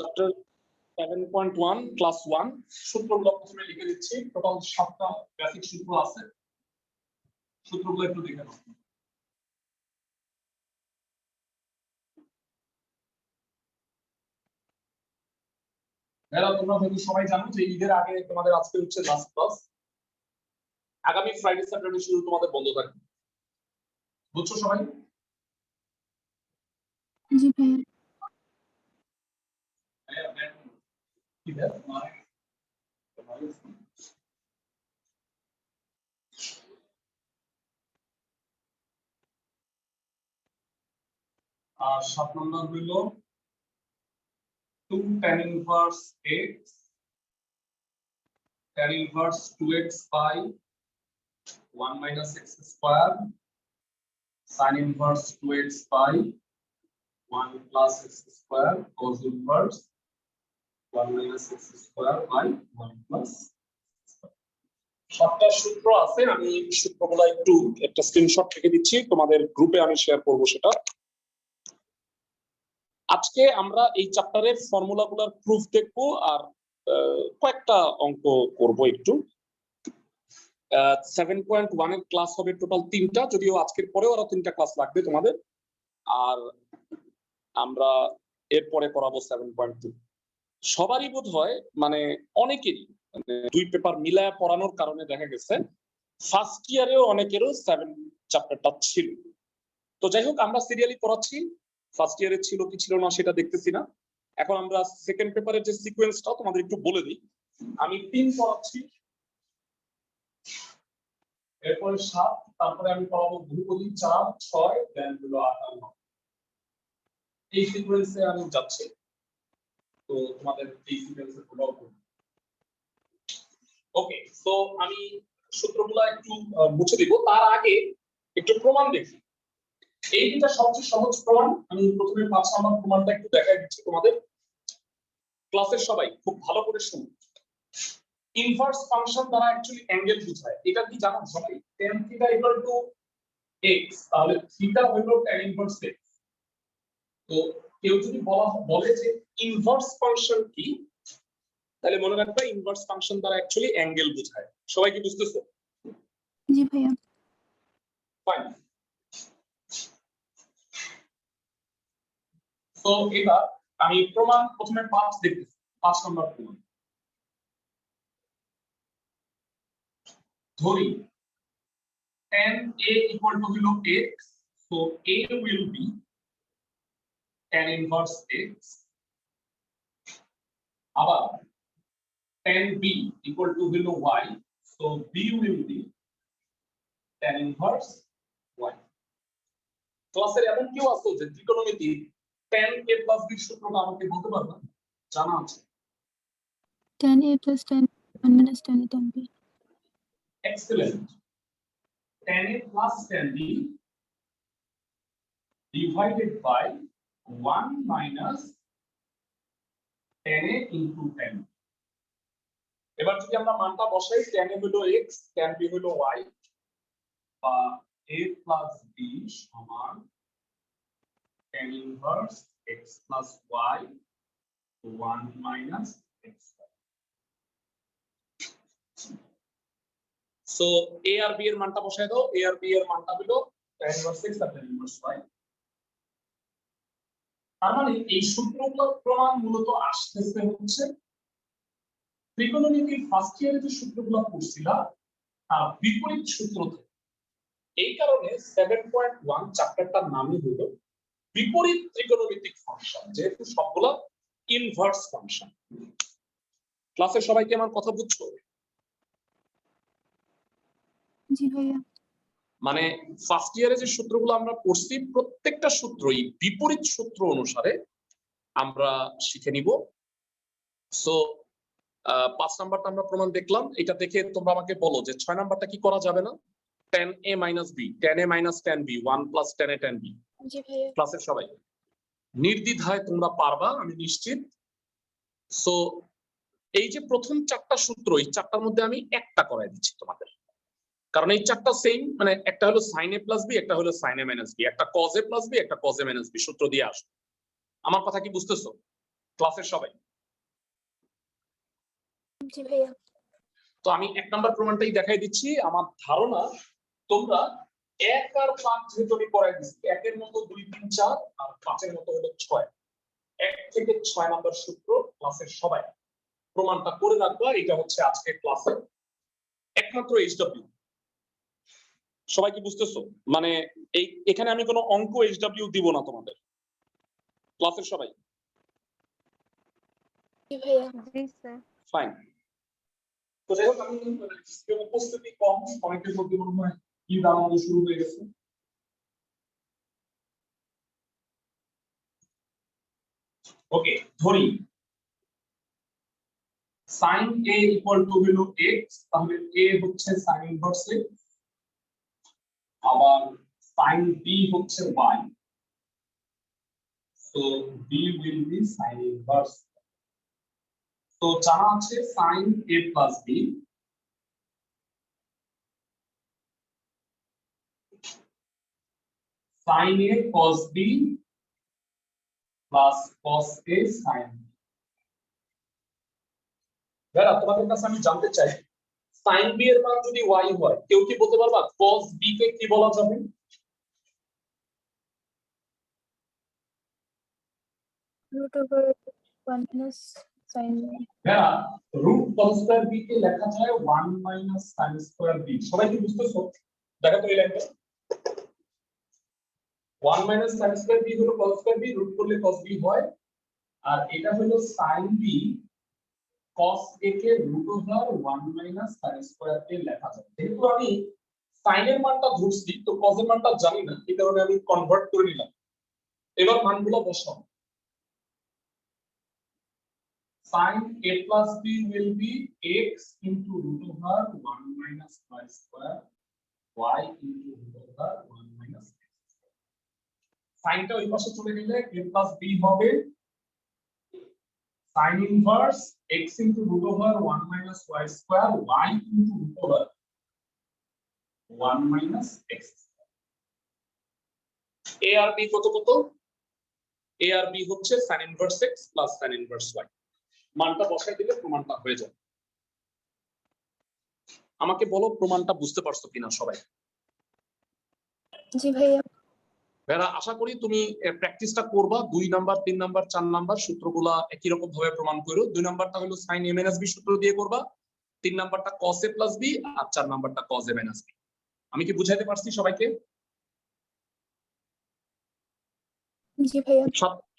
Chapter 7.1 class 1 সূত্রগুলো প্রথমে লিখে দিচ্ছি। টোটাল 7টা বেসিক সূত্র আছে, সূত্রগুলো একটু দেখে নাও। তোমরা হয়তো সবাই জানো যে ঈদের আগে তোমাদের আজকে হচ্ছে লাস্ট ক্লাস, আগামী ফ্রাইডে স্যাটারডে শুরু তোমাদের বন্ধ থাকবে, বুঝছো সবাই? জি ভাইয়া। আর 7 নম্বর হইল 2 tan inverse x tan inverse 2x by 1 minus x square sin inverse 2x by 1 plus x square cos inverse 1 minus x square by 1 plus 7টা সূত্র আছে। আমি সূত্রগুলো একটু একটা স্ক্রিনশট থেকে দিচ্ছি, তোমাদের গ্রুপে আমি শেয়ার করব সেটা। আজকে আমরা এই চ্যাপ্টারের ফর্মুলাগুলোর প্রুফ দেখব আর কয়েকটা অঙ্ক করব একটু। 7.1 এর ক্লাস হবে টোটাল 3টা, যদিও আজকের পরেও আরো 3টা ক্লাস লাগবে তোমাদের, আর আমরা এরপরে করাবো 7.2। সবারই বোধ হয় মানে অনেকেরই মানে 2 পেপার মিলায়া পড়ানোর কারণে দেখা গেছে ফার্স্ট ইয়ারেও অনেকেরও 7 চ্যাপ্টারটা ছিল। তো যাই হোক, আমরা সিরিয়ালি পড়াচ্ছি, ফার্স্ট ইয়ারে ছিল কি ছিল না সেটা দেখতেছি না। এখন আমরা সেকেন্ড পেপারের যে সিকোয়েন্সটা তোমাদের একটু বলে দিই। আমি 3 পড়াচ্ছি, এরপরে 7, তারপরে আমি পড়াবো বহুপদী 4, 6, দেন হলো 8 আর 9। এই সিকোয়েন্সে আমি যাচ্ছি, তো তোমাদের এই সিকোয়েন্সে ফলো করব। ওকে, সো আমি সূত্রগুলো একটু মুছে দিব, তার আগে একটু প্রমাণ দেখি। এই দুটো সবচেয়ে সহজ প্রমাণ। আমি প্রথমে 5 নাম্বার প্রমাণটা একটু দেখাই দিচ্ছি তোমাদের। ক্লাসের সবাই খুব ভালো করে শুনুন। ইনভার্স ফাংশন দ্বারা অ্যাকচুয়ালি অ্যাঙ্গেল বোঝায়। এটা কি জানো সবাই? tan θ x, তাহলে থিটা হলো tan ইনভার্স x। তো কেউ যদি বলে যে ইনভার্স ফাংশন কি, তাহলে মনে রাখবে ইনভার্স ফাংশন দ্বারা অ্যাকচুয়ালি অ্যাঙ্গেল বোঝায়। সবাই কি বুঝতেছো? জি ভাইয়া। ফাইন। তো এবার আমি প্রমাণ প্রথমে 5 দেখতেছি। 5 নম্বর প্রমাণ ধরি tan a equal to হলো x, so a will be tan inverse x। আবার tan b equal to হলো y, so b will be tan inverse y। ক্লাসের এমন কেউ আছে যে ত্রিকোণমিতি tan a plus b সূত্রটা আমাকে বলতে পারবে? জানা আছে? tan a plus tan 1 minus tan a tan b। Excellent. Tan a plus tan b divided by 1 minus tan a into tan b। এবার যদি আমরা মানটা বসাই, tan a হলো x, tan b হলো y, বা a plus b সমান tan inverse x plus y 1 minus x। So a আর b এর মানটা বসাই দাও। a আর b এর মানটা হলো tan inverse x আর tan inverse y। তার মানে এই সূত্রগুলোর প্রমাণ মূলত আসতেছে হচ্ছে ত্রিকোণমিতির ফার্স্ট ইয়ারে যে সূত্রগুলো পড়ছিলাম তার বিপরীত সূত্র থেকে। এই কারণে 7.1 চ্যাপ্টারটার নামই হলো বিপরীত ত্রিকোণমিতিক ফাংশন, যেহেতু সবগুলো ইনভার্স ফাংশন। ক্লাসে সবাই কি আমার কথা বুঝছো? জি ভাইয়া। মানে ফার্স্ট ইয়ারে যে সূত্রগুলো আমরা পড়ছি প্রত্যেকটা সূত্রই বিপরীত সূত্র অনুসারে আমরা শিখে নিব। সো 5 নাম্বারটা আমরা প্রমাণ দেখলাম। এটা দেখে তোমরা আমাকে বলো যে 6 নাম্বারটা কি করা যাবে না? tan a minus b, tan a minus tan b 1 plus tan a tan b। জি ভাইয়া। ক্লাসের সবাই নির্দ্বিধায় তোমরা পারবা, আমি নিশ্চিত। সো এই যে প্রথম 4টা সূত্র, এই 4টার মধ্যে আমি একটা করাই দিচ্ছি তোমাদের, কারণ এই 4টা সেম। মানে একটা হলো sin a plus b, একটা হলো sin a minus b, একটা cos a plus b, একটা cos a minus b সূত্র দিয়ে আসো। আমার কথা কি বুঝতেছো? ক্লাসের সবাই? জি ভাইয়া। তো আমি 1 নাম্বার প্রমাণটাই দেখাই দিচ্ছি। আমার ধারণা তোমরা 1 আর 5 যেহেতু আমি পড়াই দিচ্ছি, 1 এর মতো 2 3 4 আর 5 এর মতো হলো 6। 1 থেকে 6 নাম্বার সূত্র ক্লাসের সবাই প্রমাণটা করে রাখবা। এটা হচ্ছে আজকের ক্লাসের একমাত্র এইচডব্লিউ। সবাই কি বুঝতেছো? মানে এখানে আমি কোনো অঙ্ক এইচডব্লিউ দিব না তোমাদের, ক্লাসের সবাই। জি ভাইয়া। জি স্যার। ফাইন। তো যাই হোক, আমি উপস্থিতি কম, অনেকের মধ্যে মনে হয় কি দাঁড়ানো শুরু হয়ে গেছে। ওকে, ধরি sin a ইকুয়াল টু হলো x, তাহলে a হচ্ছে sin ইনভার্স x, আবার sin b হচ্ছে y, so b will be sin inverse। তো জানা আছে sin a plus b, sin a cos b plus cos a sin b। যারা তোমাদের কাছে আমি জানতে চাই, sin b এর মান যদি y হয়, কেউ কি বলতে পারবা cos b কে কি বলা যাবে? root over 1 minus sin যারা রুট cos স্কয়ার b কে লেখা যায় 1 মাইনাস sin স্কয়ার b। সবাই কি বুঝতেছো? দেখো তো এই লাইনটা, 1 মাইনাস sin স্কয়ার b হলো cos স্কয়ার b, রুট করলে cos b হয়, আর এটা হলো sin b cos a কে root over 1 minus sin square a লেখা যায়। যেহেতু আমি sin এর মানটা ধরছি, তো cos এর মানটা জানি না, এই কারণে আমি কনভার্ট করে নিলাম। এবার মানগুলো বসাও। sin a plus b will be x into root over 1 minus y square, y into root over 1 minus x square। সাইনটা ওই পাশে চলে গেলে a plus b হবে sin inverse x into root over 1 minus y square, y into root over 1 minus x square। a আর b কত কত? a আর b হচ্ছে sin inverse x plus sin inverse y। মানটা বসাই দিলে প্রমাণটা হয়ে যাবে। আমাকে বলো প্রমাণটা বুঝতে পারছো কিনা সবাই? জি ভাইয়া। ভাইরা, আশা করি তুমি প্র্যাকটিসটা করবা। 2 নাম্বার 3 নাম্বার 4 নাম্বার সূত্রগুলা একই রকম ভাবে প্রমাণ করো। 2 নাম্বারটা হলো sin a - b সূত্র দিয়ে করবা, 3 নাম্বারটা cos a plus b, আর 4 নাম্বারটা cos a - b। আমি কি বুঝাইতে পারছি সবাইকে? জি ভাইয়া।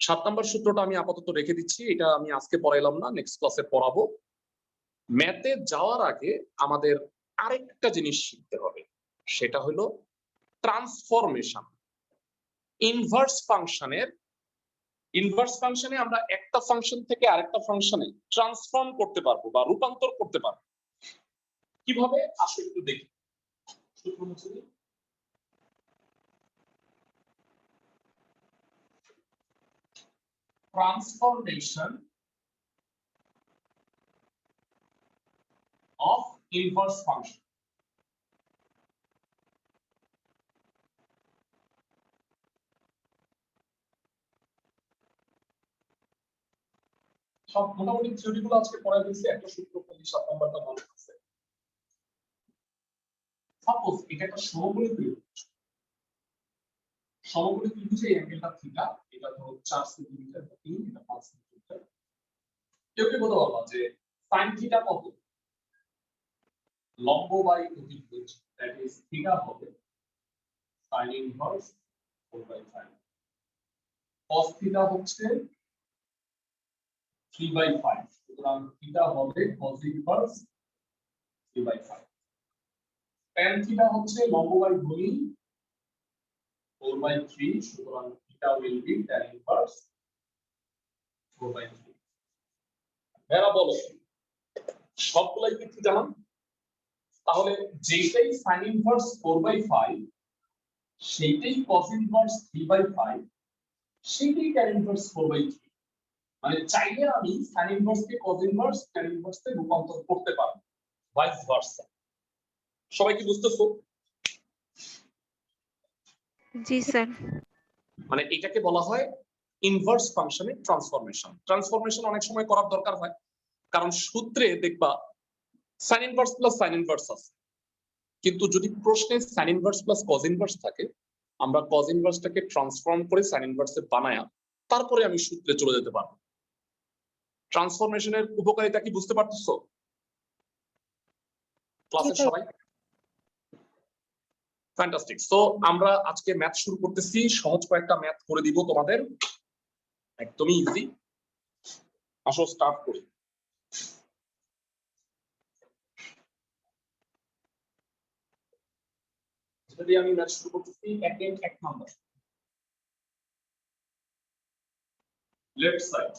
7 নাম্বার সূত্রটা আমি আপাতত রেখে দিচ্ছি, এটা আমি আজকে পড়াইলাম না, নেক্সট ক্লাসে পড়াবো। ম্যাথে যাওয়ার আগে আমাদের আরেকটা জিনিস শিখতে হবে, সেটা হলো ট্রান্সফরমেশন। ইনভার্স ফাংশনে আমরা একটা ফাংশন থেকে আরেকটা ফাংশনে ট্রান্সফর্ম করতে পারবো বা রূপান্তর করতে পারবো। কিভাবে আসো একটু দেখি। সূত্র মুছে দিই। Transformation of inverse function. সব মোটামুটি থিওরিগুলো আজকে পড়াই দিয়েছি, একটা সূত্র খালি 7 নাম্বারটা মনে আছে। সাপোজ এটা একটা সমকোণী ত্রিভুজ, সমকোণী ত্রিভুজে এই অ্যাঙ্গেলটা থিটা, এটা ধরো 4 সেন্টিমিটার, 3, এটা 5 সেন্টিমিটার। কেউ কি বলতে পারবা যে sin থিটা কত? লম্ব বাই অতিভুজ, দ্যাট ইজ থিটা হবে sin ইনভার্স 4/5। cos থিটা হচ্ছে 3/5, সুতরাং থিটা হবে cos ইনভার্স 3/5। tan থিটা হচ্ছে লম্ব বাই ভূমি 4/3, সুতরাং theta will be tan inverse 4/3। এরা বলো সবগুলাই কি থিটা না? তাহলে যেটাই sin ইনভার্স 4/5, সেইটাই cos ইনভার্স 3/5, সেইটাই tan ইনভার্স 4/3। মানে চাইলে আমি sin ইনভার্স কে cos ইনভার্স, tan ইনভার্স কে রূপান্তর করতে পারবো, ভাইস ভার্সা। সবাই কি বুঝতেছো? জি স্যার। মানে এটাকে বলা হয় ইনভার্স ফাংশনের ট্রান্সফরমেশন অনেক সময় করার দরকার হয়, কারণ সূত্রে দেখবা sign inverse plus sign inverse আছে, কিন্তু যদি প্রশ্নে sign inverse plus cos inverse থাকে, আমরা কজ ইনভার্সটাকে ট্রান্সফর্ম করে সাইন ইনভার্সে বানায়া তারপরে আমি সূত্রে চলে যেতে পারবো। ট্রান্সফরমেশনের উপকারিতা কি বুঝতে পারতেছো ক্লাসের সবাই? ফ্যান্টাস্টিক। সো আমরা আজকে ম্যাথ শুরু করতেছি, সহজ কয়েকটা ম্যাথ করে দিব তোমাদের, একদমই ইজি। আসো স্টার্ট করি। যেটা দিয়ে আমি ম্যাথ শুরু করতেছি, এক number left side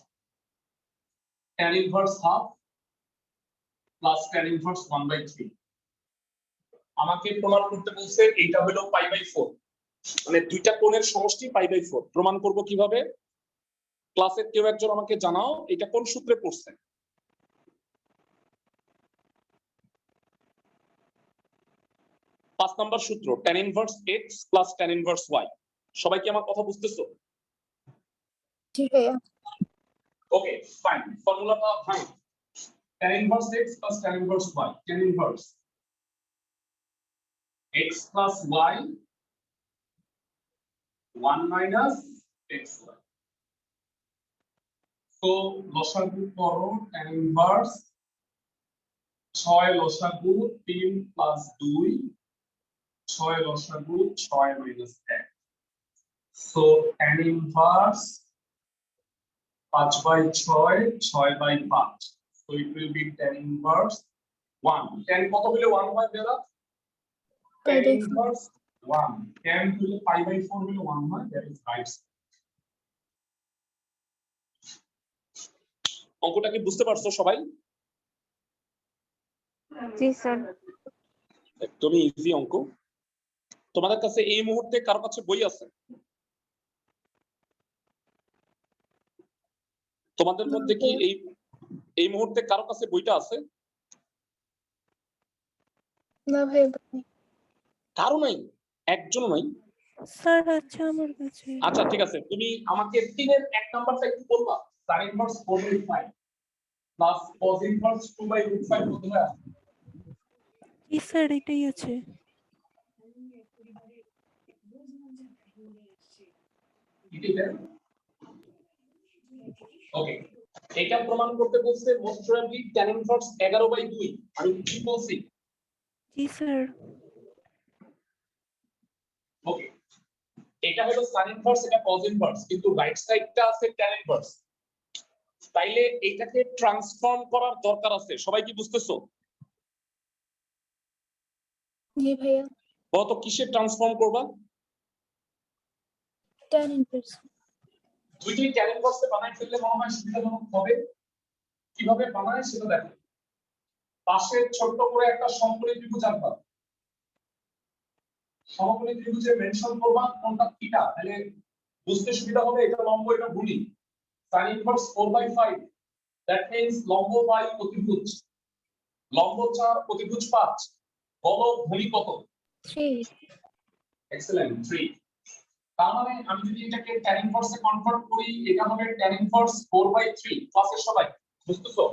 tan inverse half plus tan inverse 1/3। আমাকে প্রমাণ করতে বলছে এইটা হলো π/4, মানে দুইটা কোণের সমষ্টি π/4। প্রমাণ করব কিভাবে? ক্লাসের কেউ একজন আমাকে জানাও এটা কোন সূত্রে পড়ছে। 5 নাম্বার সূত্র tan inverse x plus tan inverse y। সবাই কি আমার কথা বুঝতেছো? জি ভাইয়া। ওকে ফাইন, ফর্মুলাটা fine. tan inverse x plus tan inverse y, tan inverse x plus y 1 minus xy। তো লসাগু করো tan ইনভার্স 6 লসাগু 3 প্লাস 2, 6 লসাগু 6 minus 1। So tan inverse 5/6, 6/5। So it will be tan inverse 1. Tan কত হলে 1 হয় Bera? Tan inverse 1. Tan হলে π/4 হলে 1 হয়, that is right. অঙ্কটা কি বুঝতে পারছো সবাই? জি স্যার। একদমই ইজি অঙ্ক। তোমাদের কাছে এই মুহূর্তে কারো কাছে বই আছে? তোমাদের মধ্যে কি এই মুহূর্তে কারো কাছে বইটা আছে? না ভাই। কারো নাই? একজনও নাই? স্যার আছে আমার কাছে। আচ্ছা ঠিক আছে, তুমি আমাকে 3 এর 1 নাম্বারটা একটু বলবা। sin inverse 4/5 plus cos inverse 2/5 কত হয়? জি স্যার এটাই আছে। ওকে, এটা প্রমাণ করতে বলছে মোস্ট প্রবাবলি tan ইনভার্স 11/2। আমি কি বলছি? জি স্যার। ওকে, এটা হলো sin ইনভার্স, এটা cos ইনভার্স, কিন্তু রাইট সাইডটা আছে tan ইনভার্স। তাইলে এটাকে ট্রান্সফর্ম করার দরকার আছে। সবাই কি বুঝতেছো? জি ভাইয়া। কত কিসে ট্রান্সফর্ম করবা? tan inverse. দুইটাই tan ইনভার্সে বানাই ফেললে মনে হয় সুবিধাজনক হবে। কিভাবে বানায় সেটা দেখো। পাশে ছোট করে একটা সমকোণী ত্রিভুজ আঁকবা। সমকোণী ত্রিভুজে মেনশন করবা কোনটা থিটা, তাহলে বুঝতে সুবিধা হবে এটা লম্ব এটা ভূমি। sin ইনভার্স 4/5, দ্যাট মিন্স লম্ব বাই অতিভুজ। লম্ব 4, অতিভুজ 5। বলো ভূমি কত? 3। এক্সেলেন্ট, 3। তার মানে আমি যদি এটাকে tan ইনভার্সে কনভার্ট করি, এটা হবে tan ইনভার্স 4/3। ক্লাসের সবাই বুঝতেছো?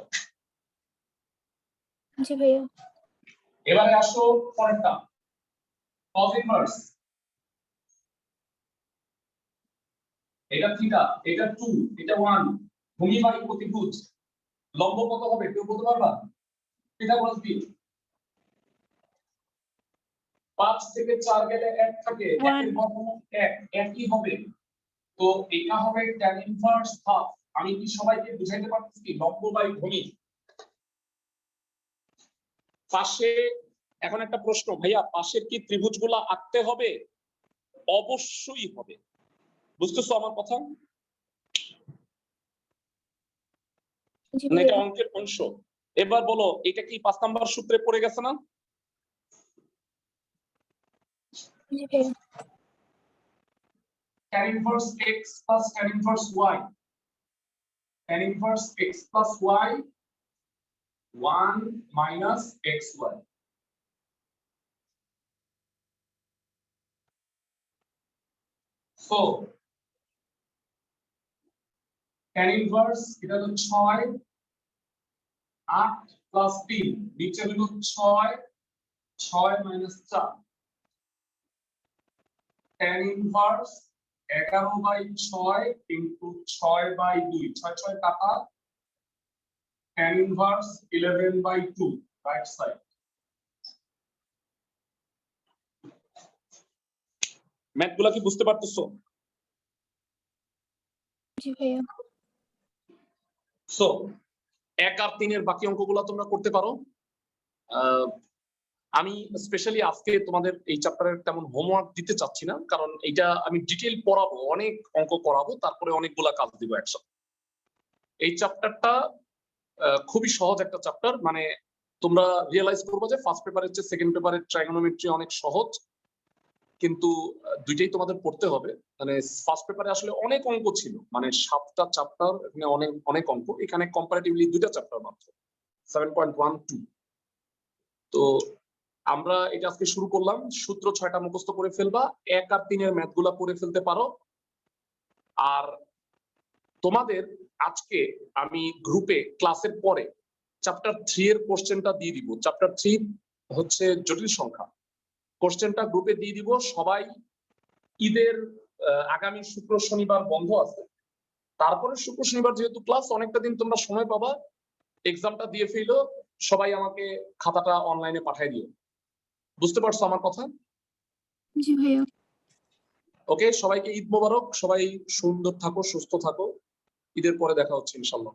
জি ভাইয়া। এবারে আসো পরেরটা, cos ইনভার্স। এটা থিটা, এটা 2, এটা 1। ভূমি বাই অতিভুজ। লম্ব কত হবে কেউ বলতে পারবা? পিথাগোরাস দিয়ে 5 থেকে 4 গেলে 1 থাকে, 1 এর বর্গমূল 1, একই হবে। তো এটা হবে tan ইনভার্স হাফ। আমি কি সবাইকে বুঝাইতে পারতেছি লম্ব বাই ভূমি? পাশে এখন একটা প্রশ্ন, ভাইয়া পাশের কি ত্রিভুজগুলো আঁকতে হবে? অবশ্যই হবে। বুঝতেছো আমার কথা? জি না এটা ভাইয়া। অঙ্কের অংশ। এবার বলো এটা কি 5 নাম্বার সূত্রে পড়ে গেছে না? জি ভাইয়া। tan inverse x plus tan inverse y, tan inverse x plus y 1 minus xy। So tan inverse এটা হলো 6 8 প্লাস 3 নিচে হলো 6 6 মাইনাস 4 tan ইনভার্স 11/6 ইনটু 6/2 6 6 কাটা tan ইনভার্স 11/2 রাইট সাইড। ম্যাথগুলো কি বুঝতে পারতেছো? জি ভাইয়া। সো 1 আর 3 এর বাকি অঙ্কগুলো তোমরা করতে পারো। আমি স্পেশালি আজকে তোমাদের এই চ্যাপ্টারের তেমন হোমওয়ার্ক দিতে চাচ্ছি না, কারণ এটা আমি ডিটেইল পড়াবো, অনেক অঙ্ক করাবো, তারপরে অনেকগুলা কাজ দিব একসাথে। এই চ্যাপ্টারটা খুবই সহজ একটা চ্যাপ্টার, মানে তোমরা রিয়েলাইজ করবে যে ফার্স্ট পেপারের চেয়ে সেকেন্ড পেপারের ট্রাইগোনোমেট্রি অনেক সহজ, কিন্তু দুইটাই তোমাদের পড়তে হবে। মানে ফার্স্ট পেপারে আসলে অনেক অঙ্ক ছিল, মানে 7টা চ্যাপ্টার, এখানে অনেক অনেক অঙ্ক, এখানে কম্পারেটিভলি 2টা চ্যাপ্টার মাত্র 7.12। তো আমরা এটা আজকে শুরু করলাম, সূত্র 6টা মুখস্থ করে ফেলবা, 1 আর 3 এর ম্যাথগুলা করে ফেলতে পারো। আর তোমাদের আজকে আমি গ্রুপে ক্লাসের পরে চ্যাপ্টার 3 এর কোশ্চেনটা দিয়ে দিব। চ্যাপ্টার 3 হচ্ছে জটিল সংখ্যা, কোশ্চেনটা গ্রুপে দিয়ে দিব। সবাই ঈদের আগামী শুক্র শনিবার বন্ধ আছে, তারপরে শুক্র শনিবার যেহেতু ক্লাস, অনেকটা দিন তোমরা সময় পাবা, এক্সামটা দিয়ে ফেলো। সবাই আমাকে খাতাটা অনলাইনে পাঠিয়ে দিও। বুঝতে পারছো আমার কথা? জি ভাইয়া। ওকে, সবাইকে ঈদ মোবারক, সবাই সুন্দর থাকো, সুস্থ থাকো। ঈদের পরে দেখা হচ্ছে ইনশাল্লাহ।